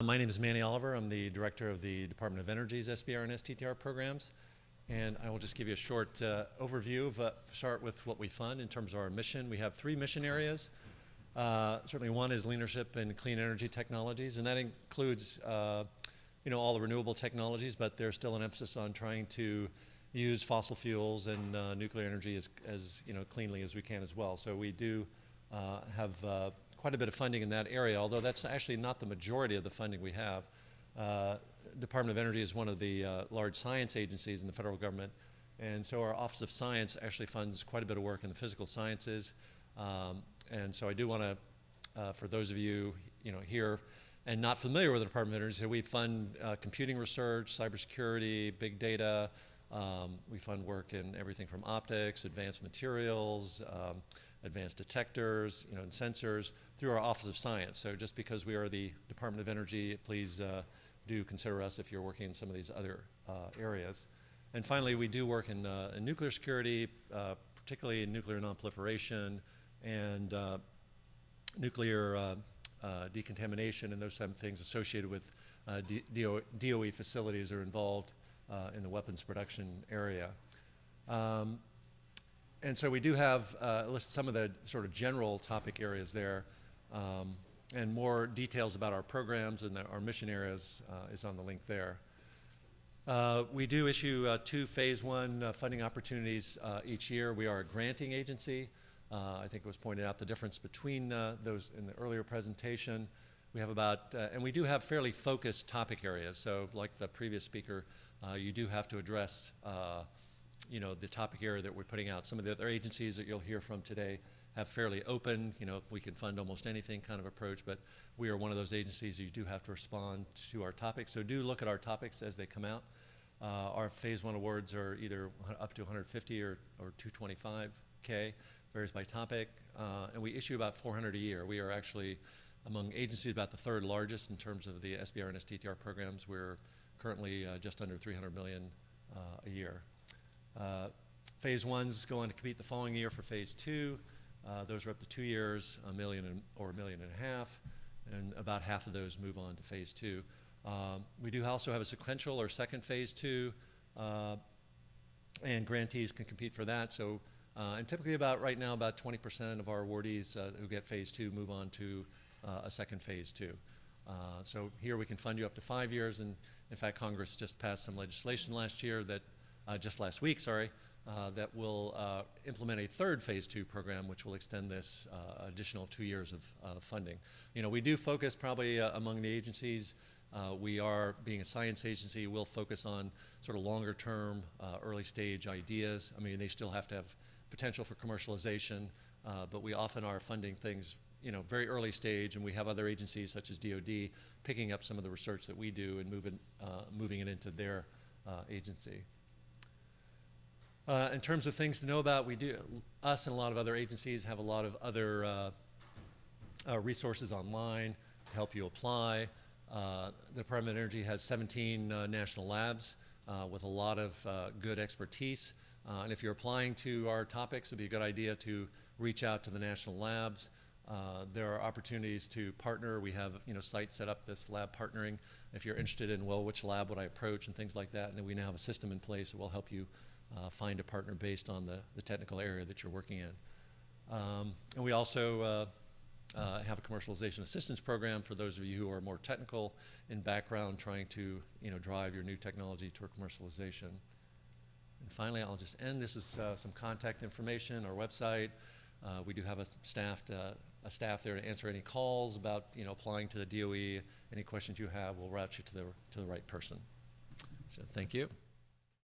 My name is Manny Oliver. I'm the director of the Department of Energy's SBIR and STTR programs. And I will just give you a short overview of start with what we fund in terms of our mission. We have 3 mission areas. Certainly one is leadership in clean energy technologies, and that includes all the renewable technologies, but there's still an emphasis on trying to use fossil fuels and nuclear energy as cleanly as we can as well. So we do have quite a bit of funding in that area, although that's actually not the majority of the funding we have. Department of Energy is one of the large science agencies in the federal government, and so our Office of Science actually funds quite a bit of work in the physical sciences. And so I do want to, for those of you here and not familiar with the Department of Energy, we fund computing research, cybersecurity, big data. We fund work in everything from optics, advanced materials, advanced detectors, and sensors through our Office of Science. So just because we are the Department of Energy, please do consider us if you're working in some of these other areas. And finally, we do work in nuclear security, particularly in nuclear nonproliferation and nuclear decontamination and those type of things associated with DOE facilities are involved in the weapons production area. And so we do have listed some of the sort of general topic areas there, and more details about our programs and our mission areas is on the link there. We do issue 2 phase 1 funding opportunities each year. We are a granting agency. I think it was pointed out the difference between those in the earlier presentation. We have about, and we do have fairly focused topic areas. So like the previous speaker, you do have to address the topic area that we're putting out. Some of the other agencies that you'll hear from today have fairly open, we can fund almost anything kind of approach, but we are one of those agencies you do have to respond to our topics. So do look at our topics as they come out. Our phase 1 awards are either up to 150 or 225K, varies by topic, and we issue about 400 a year. We are actually among agencies about the 3rd largest in terms of the SBIR and STTR programs. We're currently just under 300 million a year. Phase 1s go on to compete the following year for phase 2. Those are up to 2 years, $1 million or $1.5 million, and about half of those move on to phase 2. We do also have a sequential or second phase 2, and grantees can compete for that. So, and typically right now, about 20% of our awardees who get phase 2 move on to a second phase 2. So here we can fund you up to 5 years, and in fact, Congress just passed some legislation last year that just last week, sorry, that will implement a 3rd phase 2 program, which will extend this additional 2 years of funding. We do focus probably among the agencies. We are, being a science agency, we'll focus on sort of longer term, early stage ideas. I mean, they still have to have potential for commercialization, but we often are funding things, very early stage, and we have other agencies such as DoD picking up some of the research that we do and moving it into their agency. In terms of things to know about, us and a lot of other agencies have a lot of other resources online to help you apply. The Department of Energy has 17 national labs with a lot of good expertise. And if you're applying to our topics, it'd be a good idea to reach out to the national labs. There are opportunities to partner. We have sites set up, this lab partnering. If you're interested in, which lab would I approach and things like that, and then we now have a system in place that will help you find a partner based on the technical area that you're working in. And we also have a commercialization assistance program for those of you who are more technical in background, trying to drive your new technology toward commercialization. And finally, I'll just end. This is some contact information, our website. We do have a staff there to answer any calls about applying to the DOE. Any questions you have, we'll route you to the right person. So thank you.